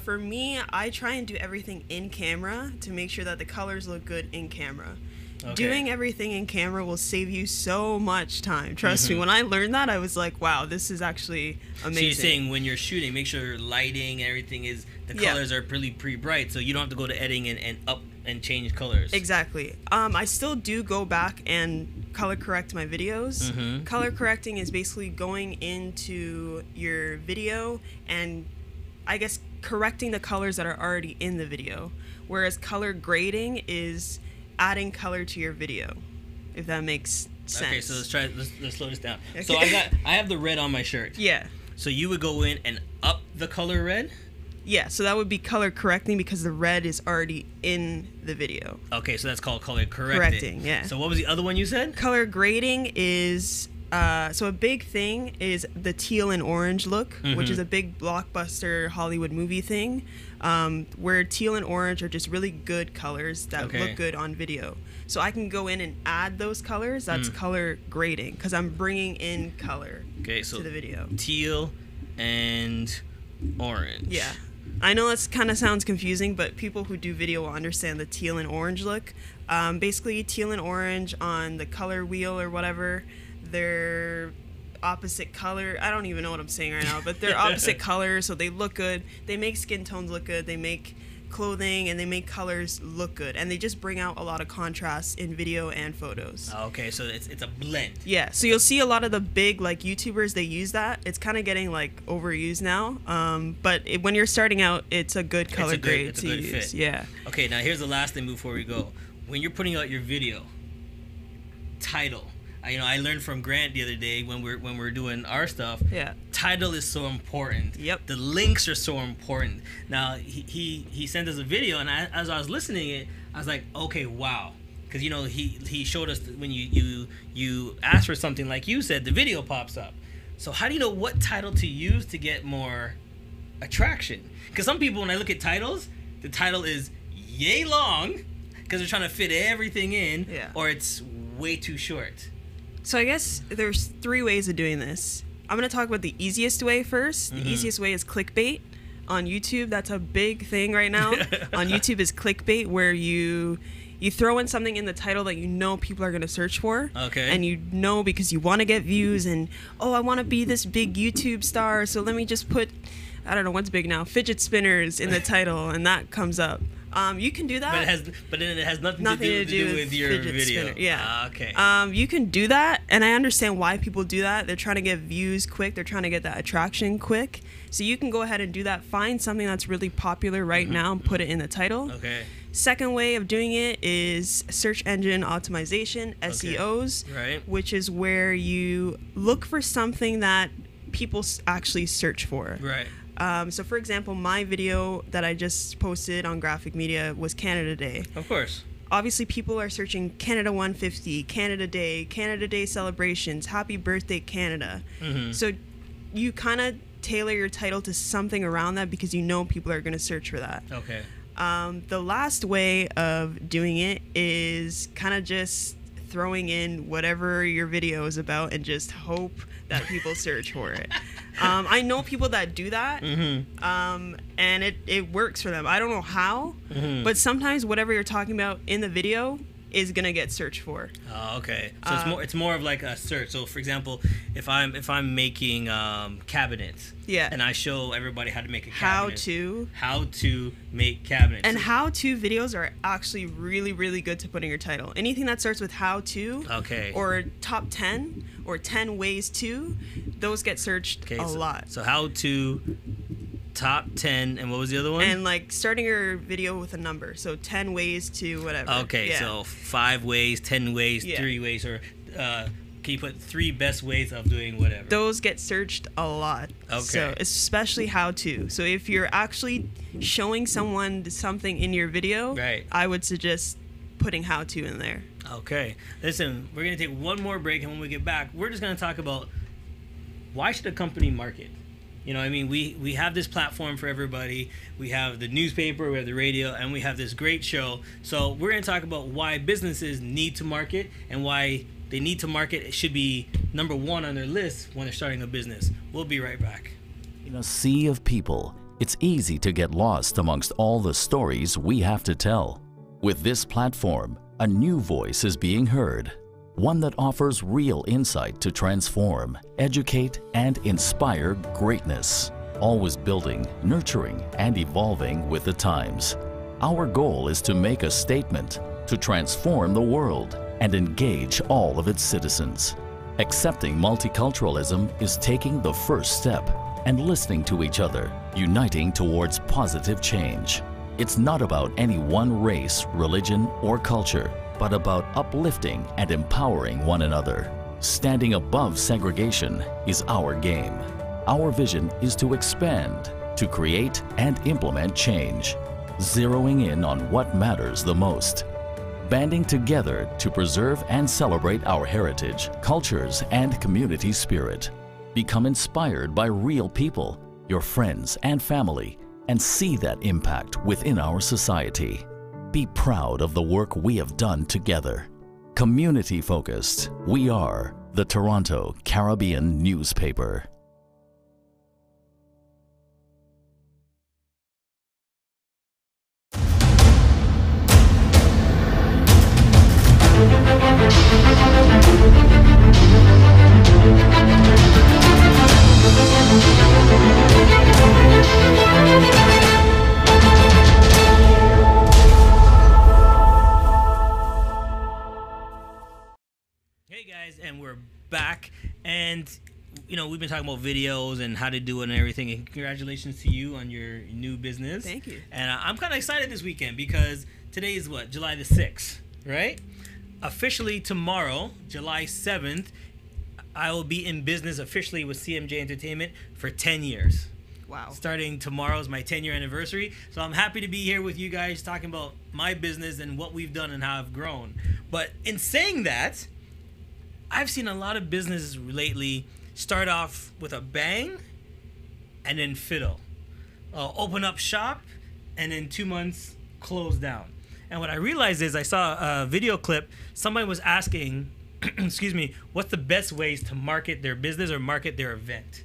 for me, I try and do everything in camera to make sure that the colors look good in camera. Okay. Doing everything in camera will save you so much time. Trust me, when I learned that, I was like, wow, this is actually amazing. So you're saying when you're shooting, make sure lighting, everything is, the colors are pretty bright, so you don't have to go to editing and up and change colors. Exactly. I still do go back and color correct my videos. Color correcting is basically going into your video and I guess correcting the colors that are already in the video. Whereas color grading is adding color to your video, if that makes sense. Okay, so let's slow this down. Okay. So I have the red on my shirt. Yeah. So you would go in and up the color red? Yeah, so that would be color correcting because the red is already in the video. Okay, so that's called color correcting. Yeah. So what was the other one you said? Color grading is so a big thing is the teal and orange look, which is a big blockbuster Hollywood movie thing, where teal and orange are just really good colors that look good on video. So I can go in and add those colors. That's color grading because I'm bringing in color to the video. Teal and orange. Yeah. I know that kind of sounds confusing, but people who do video will understand the teal and orange look. Basically, teal and orange on the color wheel or whatever, they're opposite color. I don't even know what I'm saying right now, but they're opposite colors, so they look good. They make skin tones look good. They make clothing and they make colors look good, and they just bring out a lot of contrast in video and photos. Okay, so it's a blend. Yeah, so you'll see a lot of the big like YouTubers, they use that. It's kind of getting like overused now, but when you're starting out, it's a good color grade to use. Fit. Yeah. Okay, now here's the last thing before we go. When you're putting out your video, title. I learned from Grant the other day when we're doing our stuff. Yeah. Title is so important. Yep. The links are so important. Now he sent us a video, and as I was listening it, I was like, okay, wow, because he showed us that when you ask for something like you said, the video pops up. So how do you know what title to use to get more attraction? Because some people, when I look at titles, the title is yay long because they're trying to fit everything in, Yeah. or it's way too short. So I guess there's 3 ways of doing this. I'm going to talk about the easiest way first. The easiest way is clickbait. On YouTube, that's a big thing right now. On YouTube is clickbait, where you throw in something in the title that you know people are going to search for. Okay. And you know because you want to get views and, oh, I want to be this big YouTube star, so let me just put, I don't know what's big now, fidget spinners in the title, and that comes up. You can do that. But then it has nothing Nothing to do with your fidget video. spinner, yeah. Okay. You can do that, and I understand why people do that. They're trying to get views quick. They're trying to get that attraction quick. So you can go ahead and do that. Find something that's really popular right now and put it in the title. Okay. Second way of doing it is search engine optimization, SEOs, Right. which is where you look for something that people actually search for. Right. So, for example, my video that I just posted on Graphic Media was Canada Day. Of course. Obviously, people are searching Canada 150, Canada Day celebrations, Happy Birthday Canada. So you kind of tailor your title to something around that because you know people are going to search for that. Okay. The last way of doing it is kind of just throwing in whatever your video is about and just hope that people search for it. I know people that do that, and it works for them. I don't know how, but sometimes whatever you're talking about in the video is gonna get searched for. Oh, okay. So it's more of like a search. So for example, if I'm making cabinets, Yeah. and I show everybody how to make a How cabinet, to. how to make cabinets, And how-to videos are actually really, really good to put in your title. Anything that starts with how-to, Okay. or top 10, or 10 ways to, those get searched a lot. So how to top 10, and what was the other one? And like starting your video with a number, so 10 ways to whatever. Okay, Yeah. so 5 ways, 10 ways, Yeah. 3 ways, or can you put 3 best ways of doing whatever? Those get searched a lot. Okay. So especially how to. So if you're actually showing someone something in your video, Right. I would suggest putting how to in there. Okay. Listen, we're going to take one more break, and when we get back, we're just going to talk about why should a company market? You know, I mean, we have this platform for everybody. We have the newspaper, we have the radio, and we have this great show. So we're going to talk about why businesses need to market and why they need to market. It should be number 1 on their list when they're starting a business. We'll be right back. In a sea of people, it's easy to get lost amongst all the stories we have to tell. With this platform, a new voice is being heard, one that offers real insight to transform, educate, and inspire greatness, always building, nurturing, and evolving with the times. Our goal is to make a statement, to transform the world, and engage all of its citizens. Accepting multiculturalism is taking the first step and listening to each other, uniting towards positive change. It's not about any one race, religion, or culture, but about uplifting and empowering one another. Standing above segregation is our game. Our vision is to expand, to create and implement change, zeroing in on what matters the most. Banding together to preserve and celebrate our heritage, cultures, and community spirit. Become inspired by real people, your friends and family, and see that impact within our society. Be proud of the work we have done together. Community focused, we are the Toronto Caribbean Newspaper. Hey guys, and we're back, and you know, we've been talking about videos and how to do it and everything, and congratulations to you on your new business. Thank you. And I'm kind of excited this weekend because today is what, July the 6th, right? Officially tomorrow, July 7th, I will be in business officially with CMJ Entertainment for 10 years. Wow. Starting tomorrow is my 10-year anniversary. So I'm happy to be here with you guys talking about my business and what we've done and how I've grown. But in saying that, I've seen a lot of businesses lately start off with a bang and then fiddle. Open up shop and in 2 months closed down. And what I realized is I saw a video clip. Somebody was asking, excuse me, what's the best ways to market their business or market their event?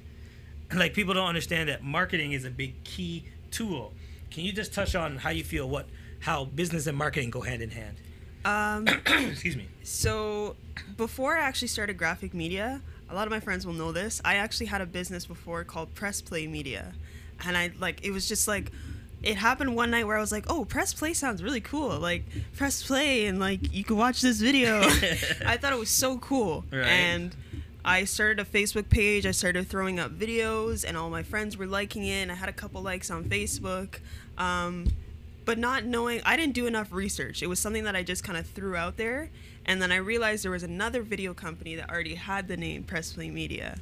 Like, people don't understand that marketing is a big key tool. Can you just touch on how you feel how business and marketing go hand in hand? Excuse me. So before I actually started graphic media, a lot of my friends will know this. I actually had a business before called Press Play Media. And it was just like, it happened one night where I was like, oh, Press Play sounds really cool. Like, press play and like you can watch this video. I thought it was so cool. Right. And I started a Facebook page. I started throwing up videos and all my friends were liking it. And I had a couple likes on Facebook. But not knowing, I didn't do enough research. It was something that I just kind of threw out there. And then I realized there was another video company that already had the name Press Play Media.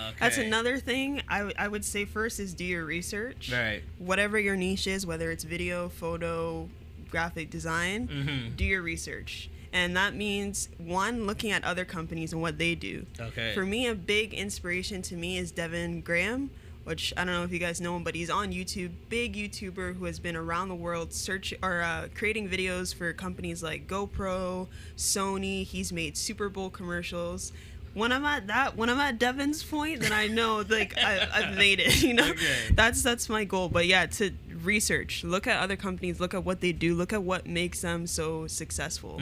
Okay. That's another thing I would say first is do your research. Right. Whatever your niche is, whether it's video, photo, graphic design, do your research. And that means, one, looking at other companies and what they do. Okay. For me, a big inspiration to me is Devin Graham, which I don't know if you guys know him, but he's on YouTube, big YouTuber who has been around the world creating videos for companies like GoPro, Sony. He's made Super Bowl commercials. When I'm at Devin's point, then I know like I've made it. You know, Okay. That's my goal. But yeah, to research, look at other companies, look at what they do, look at what makes them so successful.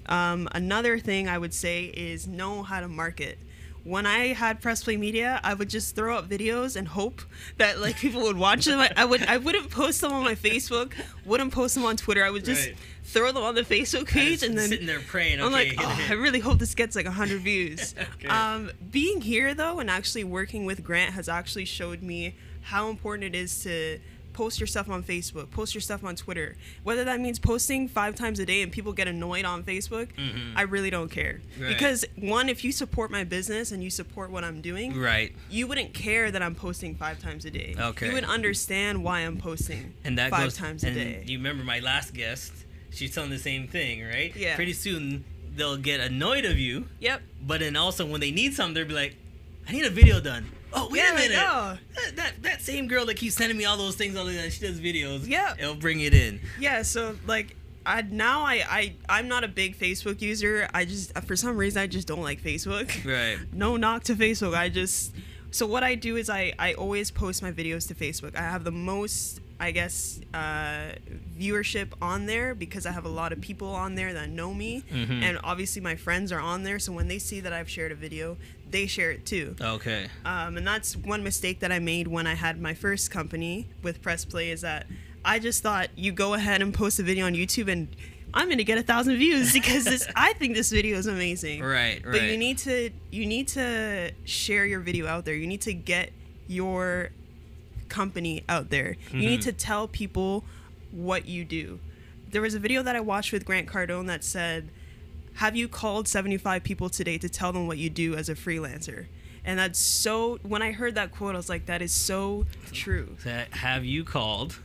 Another thing I would say is know how to market. When I had Press Play Media, I would just throw up videos and hope that like people would watch them. I wouldn't post them on my Facebook, wouldn't post them on Twitter. I would just throw them on the Facebook page and then sitting there praying. I'm Okay, like, I really hope this gets like 100 views. Okay. Being here though and actually working with Grant has actually showed me how important it is to post your stuff on Facebook, post your stuff on Twitter. Whether that means posting 5 times a day and people get annoyed on Facebook, I really don't care. Right. Because one, if you support my business and you support what I'm doing, Right. you wouldn't care that I'm posting 5 times a day. Okay. You would understand why I'm posting And that 5 goes, times a and day. You remember my last guest? She's telling the same thing, right? Yeah. Pretty soon they'll get annoyed of you, Yep. but then also when they need something, they'll be like, "I need a video done." Oh, wait Yeah, a minute. I know. That same girl that keeps sending me all those things all the time, she does videos. Yeah. It'll bring it in. Yeah, so like I'm not a big Facebook user. I just for some reason I just don't like Facebook. Right. No knock to Facebook. So what I do is I always post my videos to Facebook. I have the most, I guess, viewership on there because I have a lot of people on there that know me, and obviously my friends are on there. So when they see that I've shared a video, they share it too. Okay. And that's one mistake that I made when I had my first company with Press Play is that I just thought you go ahead and post a video on YouTube and I'm gonna get 1,000 views because I think this video is amazing. Right. But you need to share your video out there. You need to get your company out there. You need to tell people what you do. There was a video that I watched with Grant Cardone that said, have you called 75 people today to tell them what you do as a freelancer? And that's so, when I heard that quote, I was like, that is so true. So have you called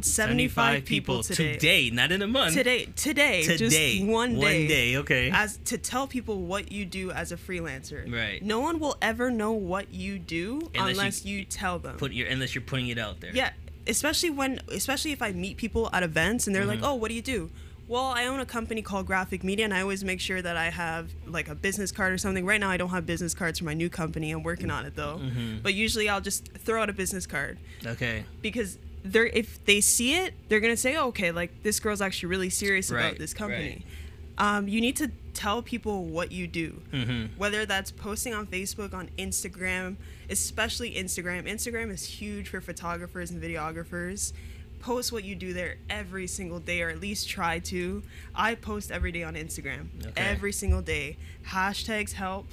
75 people today? Not in a month. Today. Just one day. One day, okay. As to tell people what you do as a freelancer. Right. No one will ever know what you do Unless unless you tell them. Unless you're putting it out there. Yeah, especially if I meet people at events and they're like, "Oh, what do you do?" Well, I own a company called Graphic Media, and I always make sure that I have like a business card or something. Right now, I don't have business cards for my new company. I'm working on it though. But usually, I'll just throw out a business card Okay. because if they see it, they're gonna say, oh, "Okay, like this girl's actually really serious Right, about this company." You need to tell people what you do, whether that's posting on Facebook, on Instagram, especially Instagram. Instagram is huge for photographers and videographers. Post what you do there every single day, or at least try to. I post every day on Instagram, every single day. Hashtags help.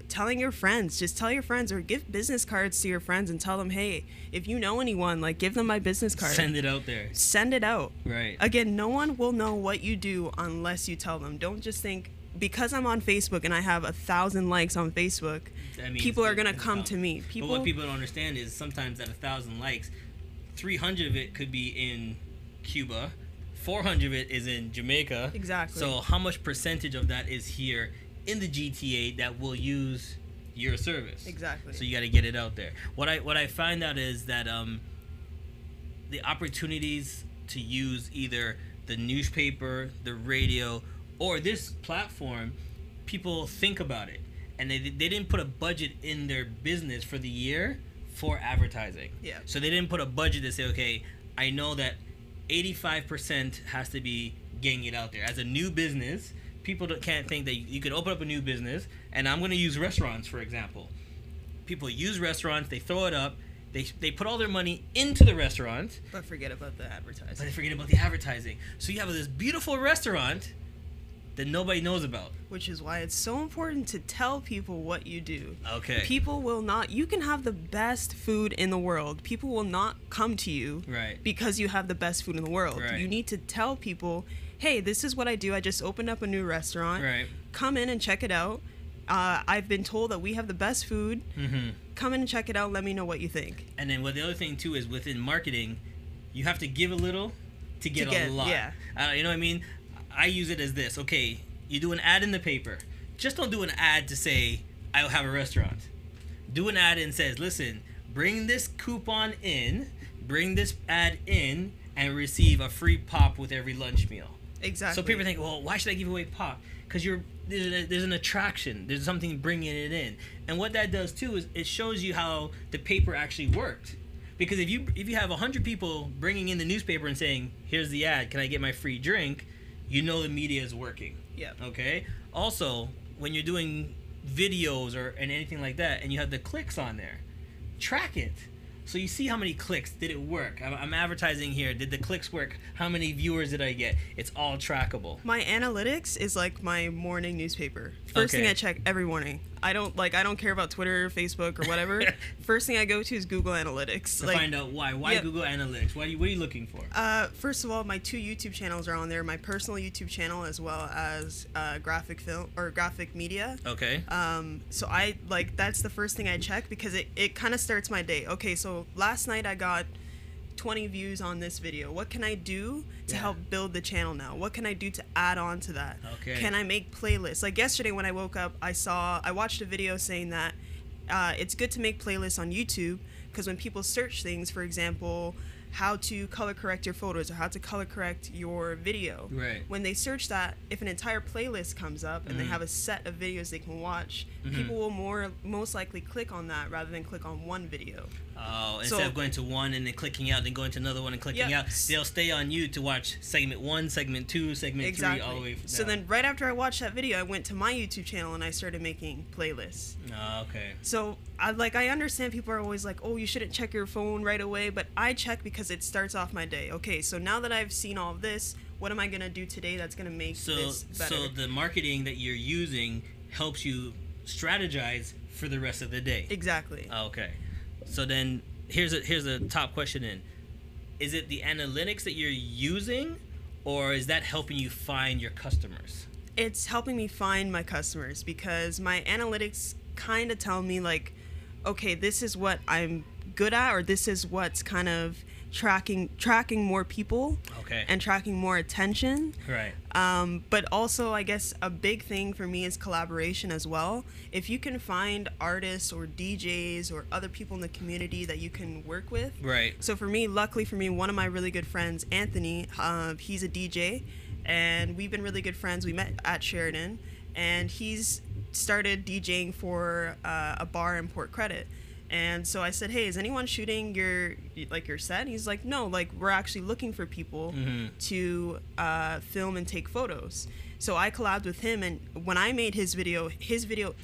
Telling your friends, just tell your friends, or give business cards to your friends and tell them, hey, if you know anyone, like give them my business card. Send it out there. Send it out. Right. Again, no one will know what you do unless you tell them. Don't just think, because I'm on Facebook and I have 1,000 likes on Facebook, That means people are that- gonna come to me. But what people don't understand is sometimes at 1,000 likes, 300 of it could be in Cuba, 400 of it is in Jamaica. Exactly. So how much percentage of that is here in the GTA that will use your service? Exactly. So you got to get it out there. What I find out is that the opportunities to use either the newspaper, the radio, or this platform, people think about it. And they didn't put a budget in their business for the year for advertising. Yeah. So they didn't put a budget to say, okay, I know that 85% has to be getting it out there. As a new business, people can't think that you could open up a new business, and I'm going to use restaurants, for example. People use restaurants, they throw it up, they put all their money into the restaurant, But forget about the advertising. but they forget about the advertising. So you have this beautiful restaurant that nobody knows about. Which is why it's so important to tell people what you do. Okay. People will not, you can have the best food in the world. People will not come to you Right. because you have the best food in the world. Right. You need to tell people, hey, this is what I do. I just opened up a new restaurant. Right. Come in and check it out. I've been told that we have the best food. Mm-hmm. Come in and check it out. Let me know what you think. And then the other thing too is within marketing, you have to give a little to get a lot. Yeah. You know what I mean? I use it as this. Okay, you do an ad in the paper. Just don't do an ad to say I'll have a restaurant. Do an ad and says, listen, bring this coupon in, bring this ad in, and receive a free pop with every lunch meal. Exactly. So people think, well, why should I give away pop? Because there's an attraction. There's something bringing it in, and what that does too is it shows you how the paper actually worked. Because if you have 100 people bringing in the newspaper and saying, here's the ad, can I get my free drink? You know the media is working. Yeah. Okay. Also, when you're doing videos and anything like that, and you have the clicks on there, track it. So you see how many clicks. Did it work? I'm advertising here. Did the clicks work? How many viewers did I get? It's all trackable. My analytics is like my morning newspaper. First thing Okay. I check every morning. I don't care about Twitter, Facebook, or whatever. First thing I go to is Google Analytics. To find out why. Why Yep. Google Analytics? What are you looking for? First of all, my 2 YouTube channels are on there. My personal YouTube channel as well as graphic film or graphic media. Okay. So I that's the first thing I check because it kind of starts my day. Okay, so last night I got 20 views on this video. What can I do to Yeah. help build the channel now? What can I do to add on to that? Okay. Can I make playlists? Like yesterday when I woke up, I watched a video saying that it's good to make playlists on YouTube because when people search things, for example, how to color correct your photos or how to color correct your video. Right. When they search that, if an entire playlist comes up and they have a set of videos they can watch, people will most likely click on that rather than click on one video. Oh, instead So- of going to one and then clicking out, then going to another one and clicking Yep. out, they'll stay on you to watch segment 1, segment 2, segment 3, all the way down. So then right after I watched that video, I went to my YouTube channel and I started making playlists. Oh, okay. So I understand people are always like, oh, you shouldn't check your phone right away, but I check because it starts off my day. Okay, so now that I've seen all of this, what am I gonna do today that's gonna make this better? So the marketing that you're using helps you strategize for the rest of the day. Exactly. Okay. So then here's a top question in. Is it the analytics that you're using, or is that helping you find your customers? It's helping me find my customers because my analytics kind of tell me like, okay, this is what I'm good at, or this is what's kind of tracking more people Okay. and tracking more attention. Right. But also, I guess a big thing for me is collaboration as well. If you can find artists or DJs or other people in the community that you can work with. Right. So for me, luckily for me, one of my really good friends, Anthony, he's a DJ, and we've been really good friends. We met at Sheridan, and he's started DJing for a bar in Port Credit. And so I said, hey, is anyone shooting your set? And he's like, no, like we're actually looking for people to film and take photos. So I collabed with him, and when I made his video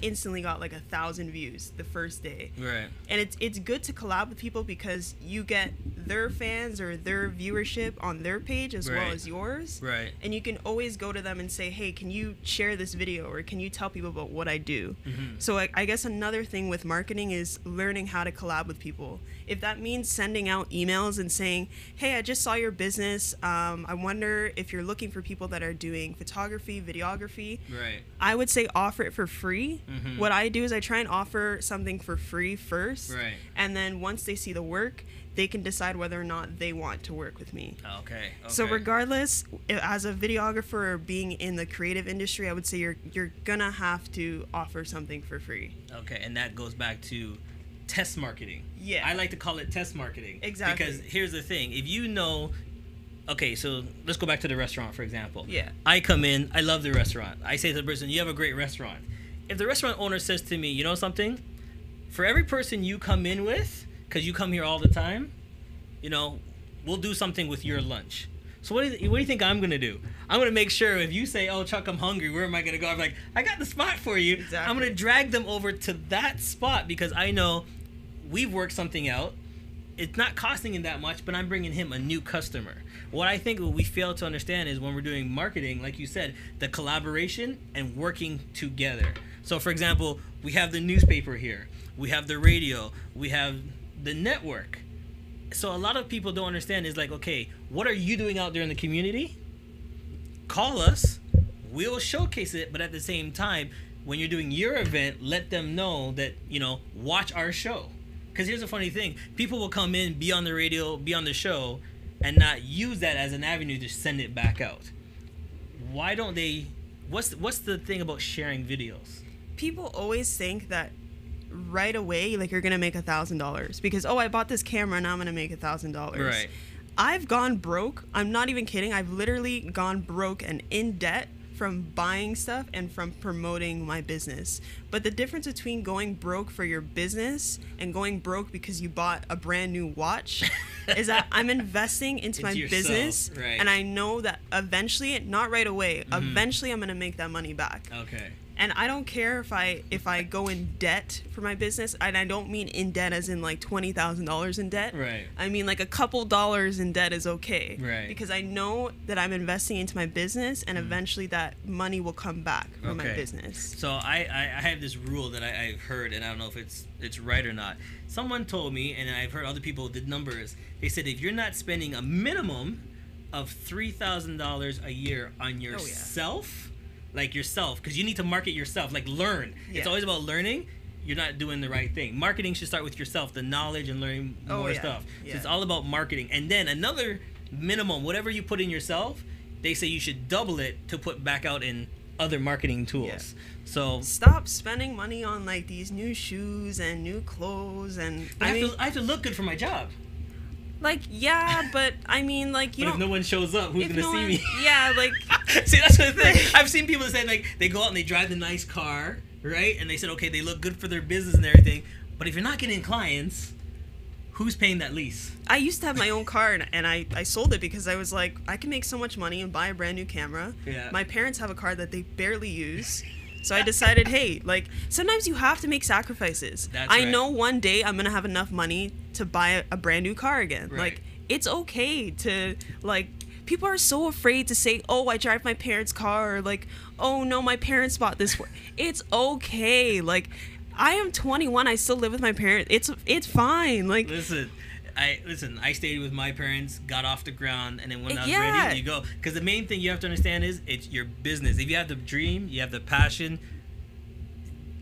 instantly got like 1,000 views the first day. Right. And it's good to collab with people because you get their fans or their viewership on their page as well Right. as yours. Right. And you can always go to them and say, hey, can you share this video or can you tell people about what I do? So I guess another thing with marketing is learning how to collab with people. If that means sending out emails and saying, hey, I just saw your business. I wonder if you're looking for people that are doing photography, videography. Right. I would say offer it for free. What I do is I try and offer something for free first. Right. And then once they see the work, they can decide whether or not they want to work with me. Okay. So regardless, as a videographer or being in the creative industry, I would say you're gonna have to offer something for free. Okay, and that goes back to test marketing. Yeah. I like to call it test marketing. Exactly. Because here's the thing: if you know, okay, so let's go back to the restaurant, for example. Yeah. I come in, I love the restaurant. I say to the person, you have a great restaurant. If the restaurant owner says to me, you know something? For every person you come in with, because you come here all the time, you know, we'll do something with your lunch. So what do you think I'm going to do? I'm going to make sure if you say, oh, Chuck, I'm hungry, where am I going to go? I'm like, I got the spot for you. Exactly. I'm going to drag them over to that spot because I know we've worked something out. It's not costing him that much, but I'm bringing him a new customer. What I think we fail to understand is when we're doing marketing, like you said, the collaboration and working together. So, for example, we have the newspaper here. We have the radio. We have the network. So a lot of people don't understand is like, okay, what are you doing out there in the community? Call us. We'll showcase it. But at the same time, when you're doing your event, let them know that, you know, watch our show. Because here's a funny thing. People will come in, be on the radio, be on the show, and not use that as an avenue to send it back out. Why don't they? What's the thing about sharing videos? People always think that right away, like, you're gonna make $1,000 because, oh, I bought this camera, now I'm gonna make $1,000. Right. I've gone broke. I'm not even kidding. I've literally gone broke and in debt from buying stuff and from promoting my business. But the difference between going broke for your business and going broke because you bought a brand new watch is that I'm investing into my yourself, business, right. and I know that eventually, not right away, eventually I'm gonna make that money back. Okay. And I don't care if I go in debt for my business, and I don't mean in debt as in like $20,000 in debt. Right. I mean like a couple dollars in debt is okay. Right. Because I know that I'm investing into my business, and eventually that money will come back from my Okay. business. So I have this rule that I've heard, and I don't know if it's right or not. Someone told me, and I've heard other people did numbers. They said if you're not spending a minimum of $3,000 a year on yourself. Like yourself, because you need to market yourself, like learn. Yeah. It's always about learning. You're not doing the right thing. Marketing should start with yourself, the knowledge and learning more stuff. Yeah. So it's all about marketing. And then another minimum, whatever you put in yourself, they say you should double it to put back out in other marketing tools. Yeah. So Stop spending money on like these new shoes and new clothes, and I have to look good for my job. like, yeah, but I mean, like, you But don't. if no one shows up, who's if gonna no see one- me? Yeah, like. See, that's the thing. I've seen people that say, like, they go out and they drive the nice car, right? And they said, okay, they look good for their business and everything. But if you're not getting clients, who's paying that lease? I used to have my own car, and I sold it because I was like, I can make so much money and buy a brand new camera. Yeah. My parents have a car that they barely use. So I decided, hey, like, sometimes you have to make sacrifices. That's I right. know one day I'm going to have enough money to buy a brand new car again. Right. Like, it's okay to, like, people are so afraid to say, oh, I drive my parents' car, or like, oh, no, my parents bought this. It's okay. Like, I am 21. I still live with my parents. It's fine. Like, Listen, I stayed with my parents, got off the ground, and then when I was Yeah. ready, you go. Because the main thing you have to understand is it's your business. If you have the dream, you have the passion,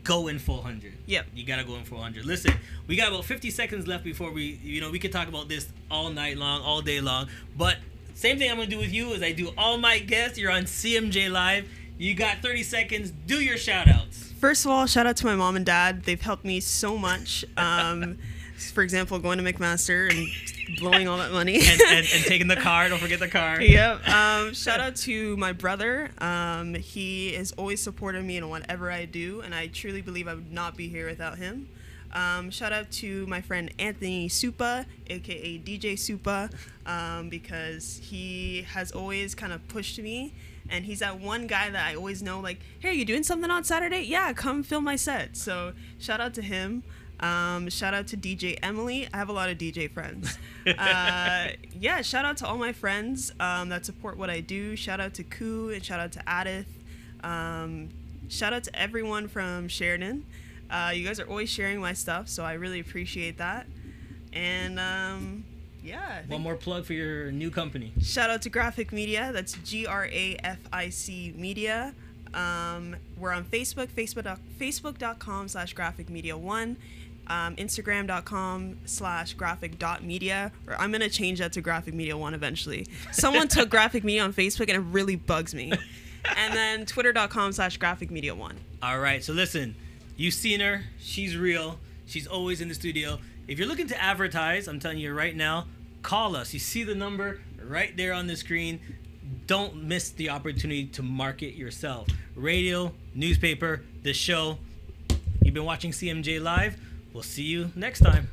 go in full 100. Yep. You gotta go in full 100. Listen, we got about 50 seconds left before we could talk about this all night long, all day long. But same thing I'm gonna do with you is I do all my guests. You're on CMJ Live. You got 30 seconds. Do your shout outs. first of all, shout out to my mom and dad. They've helped me so much. For example, going to McMaster and blowing all that money. and taking the car. Don't forget the car. Yep. Shout out to my brother. He has always supported me in whatever I do, and I truly believe I would not be here without him. Shout out to my friend Anthony Supa, aka DJ Supa, because he has always kind of pushed me, and he's that one guy that I always know, like, hey, are you doing something on Saturday? Yeah, come film my set. So shout out to him. Shout out to DJ Emily. I have a lot of DJ friends. Yeah, shout out to all my friends that support what I do. Shout out to Koo, and shout out to Adith. Shout out to everyone from Sheridan. You guys are always sharing my stuff, so I really appreciate that. And yeah. I think- One more plug for your new company. Shout out to Graphic Media. That's GRAFIC Media. We're on Facebook, facebook.com/graphicmedia1, Instagram.com/graphic.media. Or I'm gonna change that to Graphic Media 1 eventually. Someone took Graphic Media on Facebook and it really bugs me. And then twitter.com/graphicmedia1. All right, so listen, you've seen her. She's real. She's always in the studio. If you're looking to advertise, I'm telling you right now, call us. You see the number right there on the screen. Don't miss the opportunity to market yourself. Radio, newspaper, the show. You've been watching CMJ Live. We'll see you next time.